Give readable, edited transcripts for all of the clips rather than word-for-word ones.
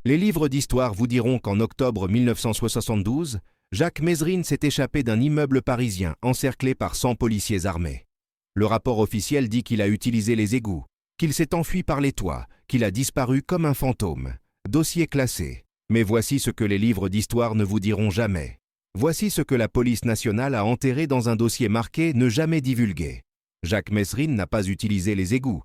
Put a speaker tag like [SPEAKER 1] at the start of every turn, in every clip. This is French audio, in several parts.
[SPEAKER 1] Les livres d'histoire vous diront qu'en octobre 1972, Jacques Mézerine s'est échappé d'un immeuble parisien encerclé par 100 policiers armés. Le rapport officiel dit qu'il a utilisé les égouts, qu'il s'est enfui par les toits, qu'il a disparu comme un fantôme. Dossier classé. Mais voici ce que les livres d'histoire ne vous diront jamais. Voici ce que la police nationale a enterré dans un dossier marqué « Ne jamais divulguer ». Jacques Mézerine n'a pas utilisé les égouts.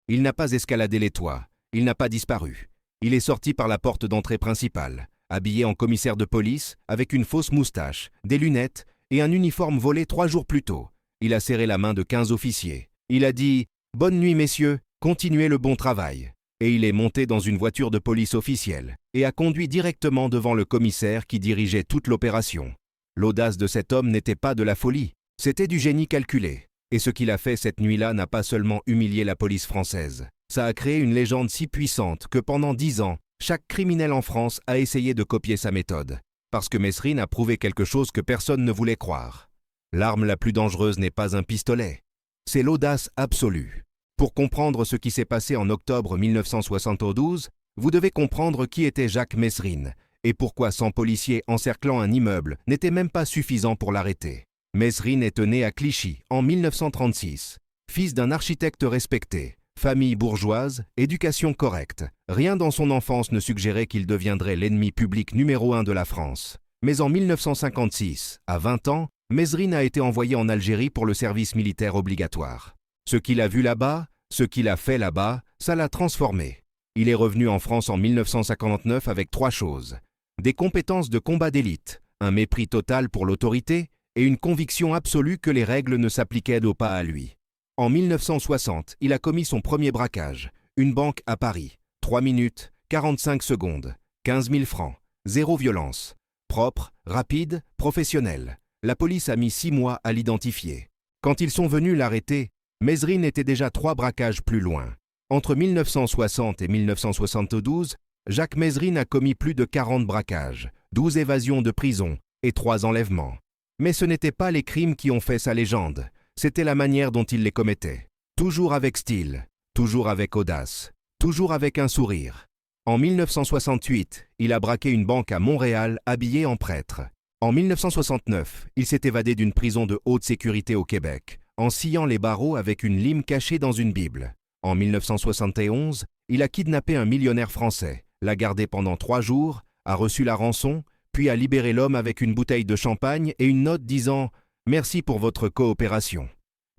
[SPEAKER 1] Il n'a pas escaladé les toits. Il n'a pas disparu. Il est sorti par la porte d'entrée principale, habillé en commissaire de police, avec une fausse moustache, des lunettes et un uniforme volé 3 jours plus tôt. Il a serré la main de 15 officiers. Il a dit « Bonne nuit, messieurs, continuez le bon travail ». Et il est monté dans une voiture de police officielle et a conduit directement devant le commissaire qui dirigeait toute l'opération. L'audace de cet homme n'était pas de la folie, c'était du génie calculé. Et ce qu'il a fait cette nuit-là n'a pas seulement humilié la police française. Ça a créé une légende si puissante que pendant 10 ans, chaque criminel en France a essayé de copier sa méthode. Parce que Mézerine a prouvé quelque chose que personne ne voulait croire. L'arme la plus dangereuse n'est pas un pistolet. C'est l'audace absolue. Pour comprendre ce qui s'est passé en octobre 1972, vous devez comprendre qui était Jacques Mézerine et pourquoi 100 policiers encerclant un immeuble n'était même pas suffisant pour l'arrêter. Mézerine est né à Clichy en 1936, fils d'un architecte respecté. Famille bourgeoise, éducation correcte. Rien dans son enfance ne suggérait qu'il deviendrait l'ennemi public numéro 1 de la France. Mais en 1956, à 20 ans, Mézerine a été envoyé en Algérie pour le service militaire obligatoire. Ce qu'il a vu là-bas, ce qu'il a fait là-bas, ça l'a transformé. Il est revenu en France en 1959 avec 3 choses. Des compétences de combat d'élite, un mépris total pour l'autorité et une conviction absolue que les règles ne s'appliquaient pas à lui. En 1960, il a commis son premier braquage, une banque à Paris. 3 minutes, 45 secondes, 15 000 francs, zéro violence. Propre, rapide, professionnel. La police a mis 6 mois à l'identifier. Quand ils sont venus l'arrêter, Mézerine était déjà 3 braquages plus loin. Entre 1960 et 1972, Jacques Mézerine a commis plus de 40 braquages, 12 évasions de prison et 3 enlèvements. Mais ce n'étaient pas les crimes qui ont fait sa légende. C'était la manière dont il les commettait. Toujours avec style, toujours avec audace, toujours avec un sourire. En 1968, il a braqué une banque à Montréal habillé en prêtre. En 1969, il s'est évadé d'une prison de haute sécurité au Québec, en sciant les barreaux avec une lime cachée dans une Bible. En 1971, il a kidnappé un millionnaire français, l'a gardé pendant 3 jours, a reçu la rançon, puis a libéré l'homme avec une bouteille de champagne et une note disant « Merci pour votre coopération ».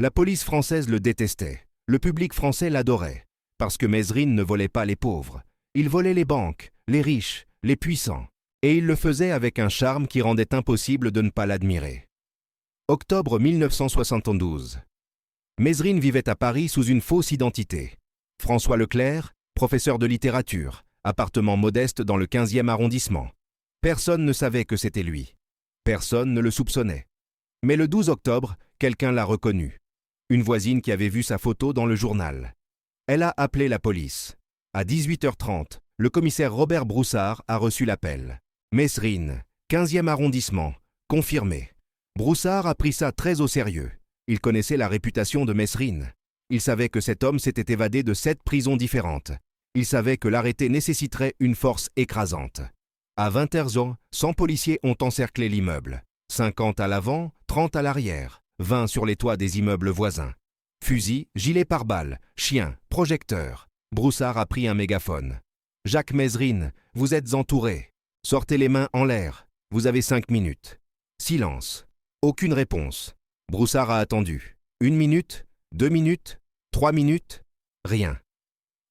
[SPEAKER 1] La police française le détestait. Le public français l'adorait. Parce que Mézerine ne volait pas les pauvres. Il volait les banques, les riches, les puissants. Et il le faisait avec un charme qui rendait impossible de ne pas l'admirer. Octobre 1972. Mézerine vivait à Paris sous une fausse identité. François Leclerc, professeur de littérature, appartement modeste dans le 15e arrondissement. Personne ne savait que c'était lui. Personne ne le soupçonnait. Mais le 12 octobre, quelqu'un l'a reconnu. Une voisine qui avait vu sa photo dans le journal. Elle a appelé la police. À 18h30, le commissaire Robert Broussard a reçu l'appel. Mézerine, 15e arrondissement, confirmé. Broussard a pris ça très au sérieux. Il connaissait la réputation de Mézerine. Il savait que cet homme s'était évadé de 7 prisons différentes. Il savait que l'arrêté nécessiterait une force écrasante. À 20h, 100 policiers ont encerclé l'immeuble. 50 à l'avant, 30 à l'arrière, 20 sur les toits des immeubles voisins. Fusil, gilet pare-balles, chien, projecteur. Broussard a pris un mégaphone. « Jacques Mézerine, vous êtes entouré. Sortez les mains en l'air. Vous avez 5 minutes. » Silence. Aucune réponse. Broussard a attendu. 1 minute, 2 minutes, 3 minutes, rien.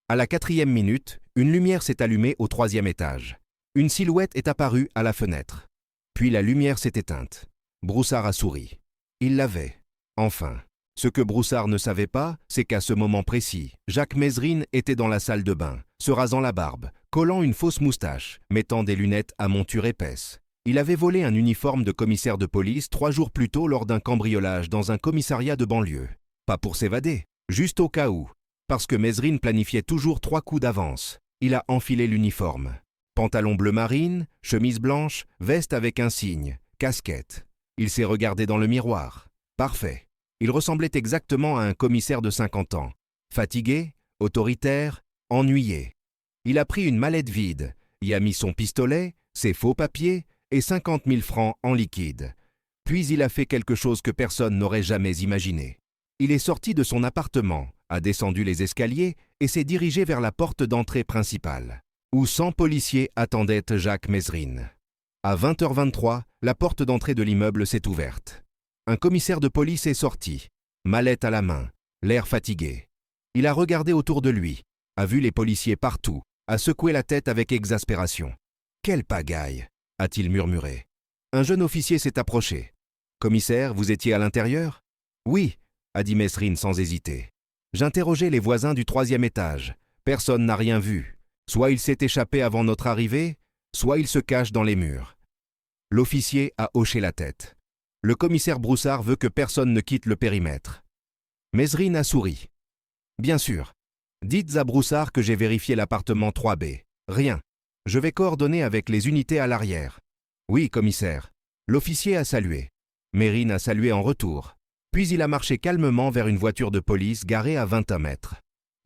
[SPEAKER 1] À la 4e minute, une lumière s'est allumée au 3e étage. Une silhouette est apparue à la fenêtre. Puis la lumière s'est éteinte. Broussard a souri. Il l'avait. Enfin. Ce que Broussard ne savait pas, c'est qu'à ce moment précis, Jacques Mézerine était dans la salle de bain, se rasant la barbe, collant une fausse moustache, mettant des lunettes à monture épaisse. Il avait volé un uniforme de commissaire de police 3 jours plus tôt lors d'un cambriolage dans un commissariat de banlieue. Pas pour s'évader, juste au cas où. Parce que Mézerine planifiait toujours 3 coups d'avance. Il a enfilé l'uniforme. Pantalon bleu marine, chemise blanche, veste avec un signe, casquette. Il s'est regardé dans le miroir. Parfait. Il ressemblait exactement à un commissaire de 50 ans. Fatigué, autoritaire, ennuyé. Il a pris une mallette vide. y a mis son pistolet, ses faux papiers et 50 000 francs en liquide. Puis il a fait quelque chose que personne n'aurait jamais imaginé. Il est sorti de son appartement, a descendu les escaliers et s'est dirigé vers la porte d'entrée principale, où 100 policiers attendaient Jacques Mezrine. À 20h23, la porte d'entrée de l'immeuble s'est ouverte. Un commissaire de police est sorti, mallette à la main, l'air fatigué. Il a regardé autour de lui, a vu les policiers partout, a secoué la tête avec exaspération. « Quelle pagaille !» a-t-il murmuré. Un jeune officier s'est approché. « Commissaire, vous étiez à l'intérieur ?»« Oui, » a dit Mezrine sans hésiter. « J'interrogeais les voisins du 3e étage. Personne n'a rien vu. Soit il s'est échappé avant notre arrivée, soit il se cache dans les murs. » L'officier a hoché la tête. Le commissaire Broussard veut que personne ne quitte le périmètre. Mezrine a souri. « Bien sûr. Dites à Broussard que j'ai vérifié l'appartement 3B. Rien. Je vais coordonner avec les unités à l'arrière. »« Oui, commissaire. » L'officier a salué. Mezrine a salué en retour. Puis il a marché calmement vers une voiture de police garée à 21 mètres.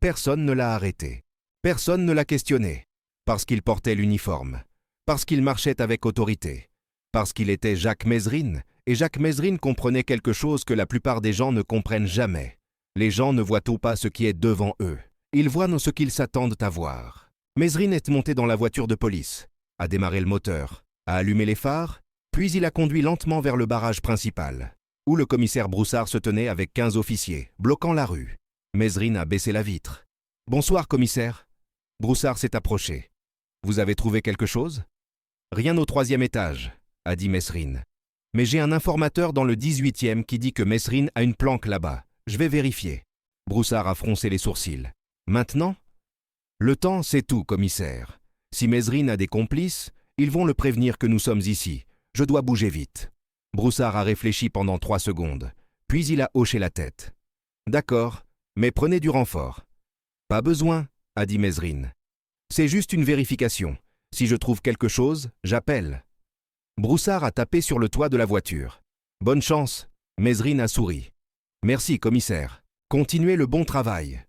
[SPEAKER 1] Personne ne l'a arrêté. Personne ne l'a questionné. Parce qu'il portait l'uniforme. Parce qu'il marchait avec autorité. Parce qu'il était Jacques Mezrine, et Jacques Mezrine comprenait quelque chose que la plupart des gens ne comprennent jamais. Les gens ne voient pas ce qui est devant eux. Ils voient ce qu'ils s'attendent à voir. Mezrine est monté dans la voiture de police, a démarré le moteur, a allumé les phares, puis il a conduit lentement vers le barrage principal, où le commissaire Broussard se tenait avec 15 officiers, bloquant la rue. Mezrine a baissé la vitre. « Bonsoir, commissaire. » Broussard s'est approché. « Vous avez trouvé quelque chose ?»« Rien au 3e étage, » a dit Mezrine. « Mais j'ai un informateur dans le 18e qui dit que Mezrine a une planque là-bas. Je vais vérifier. » Broussard a froncé les sourcils. « Maintenant ?»« Le temps, c'est tout, commissaire. Si Mezrine a des complices, ils vont le prévenir que nous sommes ici. Je dois bouger vite. » Broussard a réfléchi pendant 3 secondes. Puis il a hoché la tête. « D'accord, mais prenez du renfort. »« Pas besoin, » a dit Mezrine. « C'est juste une vérification. Si je trouve quelque chose, j'appelle. » Broussard a tapé sur le toit de la voiture. « Bonne chance. » Mezrine a souri. « Merci, commissaire. Continuez le bon travail. »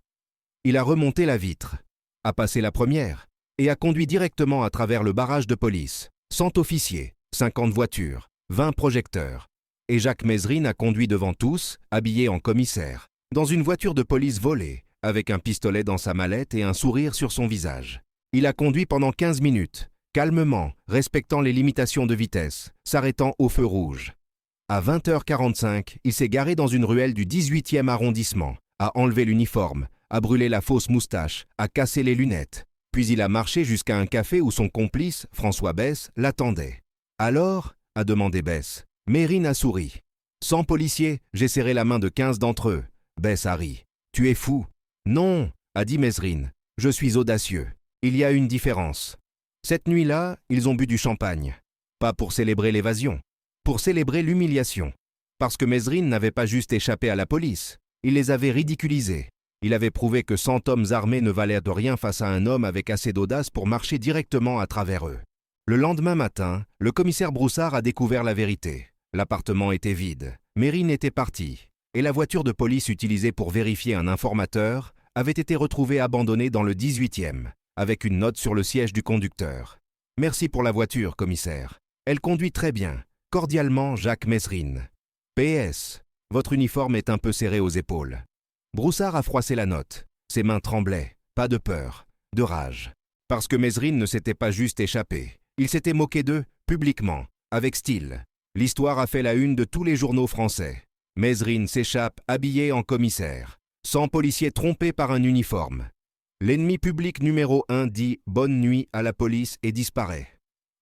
[SPEAKER 1] Il a remonté la vitre, a passé la première et a conduit directement à travers le barrage de police. 100 officiers, 50 voitures, 20 projecteurs. Et Jacques Mezrine a conduit devant tous, habillé en commissaire, dans une voiture de police volée, avec un pistolet dans sa mallette et un sourire sur son visage. Il a conduit pendant 15 minutes, calmement, respectant les limitations de vitesse, s'arrêtant au feu rouge. À 20h45, il s'est garé dans une ruelle du 18e arrondissement, a enlevé l'uniforme, a brûlé la fausse moustache, a cassé les lunettes. Puis il a marché jusqu'à un café où son complice, François Besse, l'attendait. « Alors ?» a demandé Besse. Mezrine a souri. « 100 policiers, j'ai serré la main de 15 d'entre eux. » Besse a ri. « Tu es fou !»« Non !» a dit Mezrine. « Je suis audacieux. Il y a une différence. Cette nuit-là, ils ont bu du champagne. Pas pour célébrer l'évasion, pour célébrer l'humiliation. Parce que Mezrine n'avait pas juste échappé à la police. Il les avait ridiculisés. Il avait prouvé que 100 hommes armés ne valaient de rien face à un homme avec assez d'audace pour marcher directement à travers eux. Le lendemain matin, le commissaire Broussard a découvert la vérité. L'appartement était vide, Mezrine était parti, et la voiture de police utilisée pour vérifier un informateur avait été retrouvée abandonnée dans le 18e, avec une note sur le siège du conducteur. « Merci pour la voiture, commissaire. Elle conduit très bien. Cordialement, Jacques Mezrine. PS. Votre uniforme est un peu serré aux épaules. » Broussard a froissé la note. Ses mains tremblaient, pas de peur, de rage. Parce que Mezrine ne s'était pas juste échappé. Il s'était moqué d'eux, publiquement, avec style. L'histoire a fait la une de tous les journaux français. Mezrine s'échappe habillé en commissaire. 100 policiers trompés par un uniforme. L'ennemi public numéro 1 dit « bonne nuit » à la police et disparaît.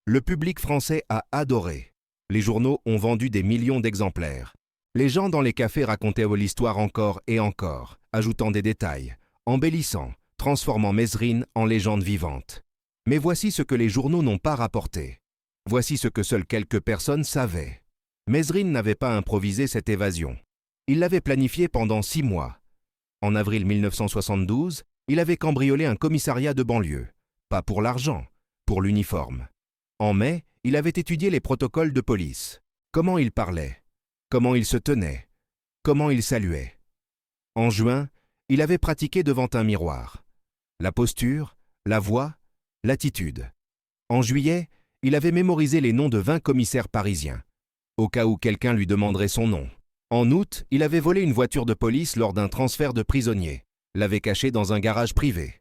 [SPEAKER 1] Le public français a adoré. Les journaux ont vendu des millions d'exemplaires. Les gens dans les cafés racontaient l'histoire encore et encore, ajoutant des détails, embellissant, transformant Mezrine en légende vivante. Mais voici ce que les journaux n'ont pas rapporté. Voici ce que seules quelques personnes savaient. Mezrine n'avait pas improvisé cette évasion. Il l'avait planifiée pendant 6 mois. En avril 1972, il avait cambriolé un commissariat de banlieue. Pas pour l'argent, pour l'uniforme. En mai, il avait étudié les protocoles de police. Comment il parlait, comment il se tenait, comment il saluait. En juin, il avait pratiqué devant un miroir. La posture, la voix, l'attitude. En juillet, il avait mémorisé les noms de 20 commissaires parisiens, au cas où quelqu'un lui demanderait son nom. En août, il avait volé une voiture de police lors d'un transfert de prisonniers, l'avait cachée dans un garage privé.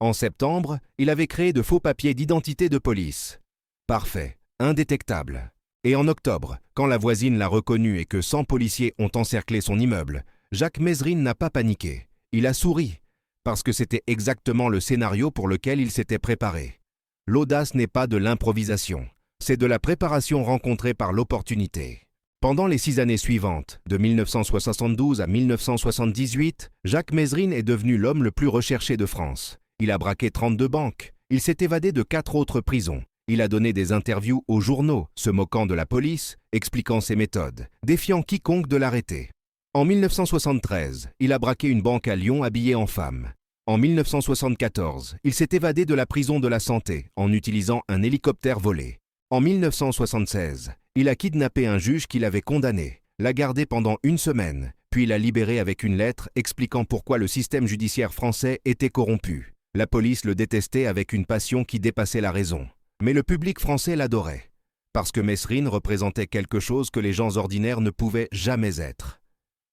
[SPEAKER 1] En septembre, il avait créé de faux papiers d'identité de police. Parfait, indétectable. Et en octobre, quand la voisine l'a reconnu et que 100 policiers ont encerclé son immeuble, Jacques Mézerine n'a pas paniqué. Il a souri, parce que c'était exactement le scénario pour lequel il s'était préparé. L'audace n'est pas de l'improvisation, c'est de la préparation rencontrée par l'opportunité. Pendant les 6 années suivantes, de 1972 à 1978, Jacques Mézerine est devenu l'homme le plus recherché de France. Il a braqué 32 banques, il s'est évadé de 4 autres prisons. Il a donné des interviews aux journaux, se moquant de la police, expliquant ses méthodes, défiant quiconque de l'arrêter. En 1973, il a braqué une banque à Lyon habillé en femme. En 1974, il s'est évadé de la prison de la Santé en utilisant un hélicoptère volé. En 1976, il a kidnappé un juge qui l'avait condamné, l'a gardé pendant 1 semaine, puis l'a libéré avec une lettre expliquant pourquoi le système judiciaire français était corrompu. La police le détestait avec une passion qui dépassait la raison. Mais le public français l'adorait, parce que Mézerine représentait quelque chose que les gens ordinaires ne pouvaient jamais être.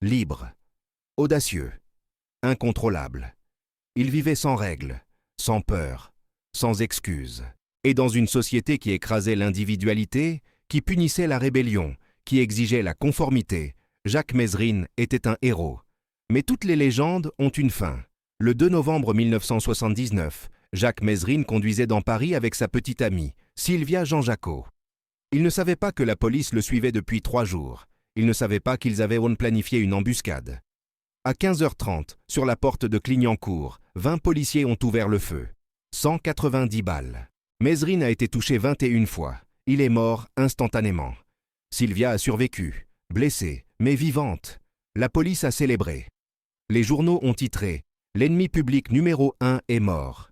[SPEAKER 1] Libre, audacieux, incontrôlable. Il vivait sans règles, sans peur, sans excuses. Et dans une société qui écrasait l'individualité, qui punissait la rébellion, qui exigeait la conformité, Jacques Mézerine était un héros. Mais toutes les légendes ont une fin. Le 2 novembre 1979, Jacques Mézerine conduisait dans Paris avec sa petite amie, Sylvia Jean-Jacot. Il ne savait pas que la police le suivait depuis 3 jours. Il ne savait pas qu'ils avaient planifié une embuscade. À 15h30, sur la porte de Clignancourt, 20 policiers ont ouvert le feu. 190 balles. Mézerine a été touché 21 fois. Il est mort instantanément. Sylvia a survécu, blessée, mais vivante. La police a célébré. Les journaux ont titré « L'ennemi public numéro 1 est mort ».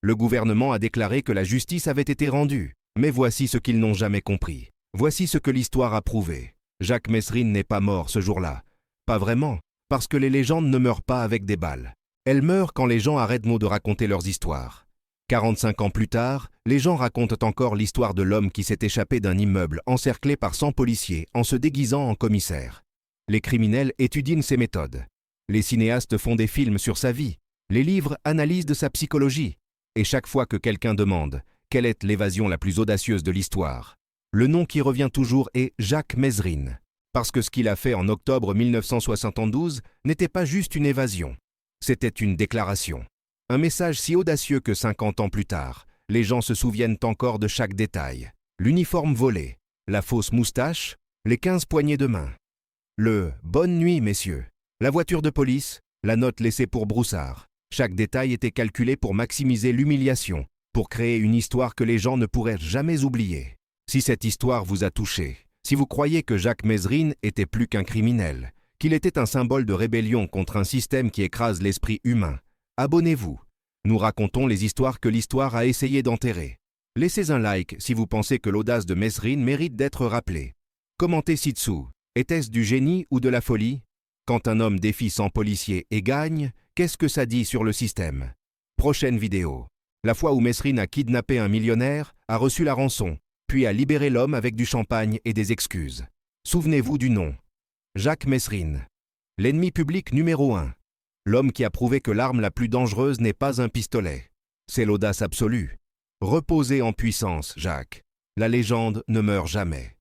[SPEAKER 1] Le gouvernement a déclaré que la justice avait été rendue. Mais voici ce qu'ils n'ont jamais compris. Voici ce que l'histoire a prouvé. Jacques Mézerine n'est pas mort ce jour-là. Pas vraiment, parce que les légendes ne meurent pas avec des balles. Elles meurent quand les gens arrêtent de raconter leurs histoires. 45 ans plus tard, les gens racontent encore l'histoire de l'homme qui s'est échappé d'un immeuble encerclé par 100 policiers en se déguisant en commissaire. Les criminels étudient ses méthodes. Les cinéastes font des films sur sa vie. Les livres analysent de sa psychologie. Et chaque fois que quelqu'un demande quelle est l'évasion la plus audacieuse de l'histoire, le nom qui revient toujours est Jacques Mézerine. Parce que ce qu'il a fait en octobre 1972 n'était pas juste une évasion. C'était une déclaration. Un message si audacieux que 50 ans plus tard, les gens se souviennent encore de chaque détail. L'uniforme volé, la fausse moustache, les 15 poignées de main. Le « Bonne nuit, messieurs », la voiture de police, la note laissée pour Broussard. Chaque détail était calculé pour maximiser l'humiliation, pour créer une histoire que les gens ne pourraient jamais oublier. Si cette histoire vous a touché, si vous croyez que Jacques Mézerine était plus qu'un criminel, qu'il était un symbole de rébellion contre un système qui écrase l'esprit humain, abonnez-vous. Nous racontons les histoires que l'histoire a essayé d'enterrer. Laissez un like si vous pensez que l'audace de Mézerine mérite d'être rappelée. Commentez ci-dessous. Était-ce du génie ou de la folie? Quand un homme défie 100 policiers et gagne, qu'est-ce que ça dit sur le système? Prochaine vidéo. La fois où Mézerine a kidnappé un millionnaire, a reçu la rançon, puis a libéré l'homme avec du champagne et des excuses. Souvenez-vous du nom. Jacques Mézerine. L'ennemi public numéro 1. L'homme qui a prouvé que l'arme la plus dangereuse n'est pas un pistolet. C'est l'audace absolue. Reposez en puissance, Jacques. La légende ne meurt jamais.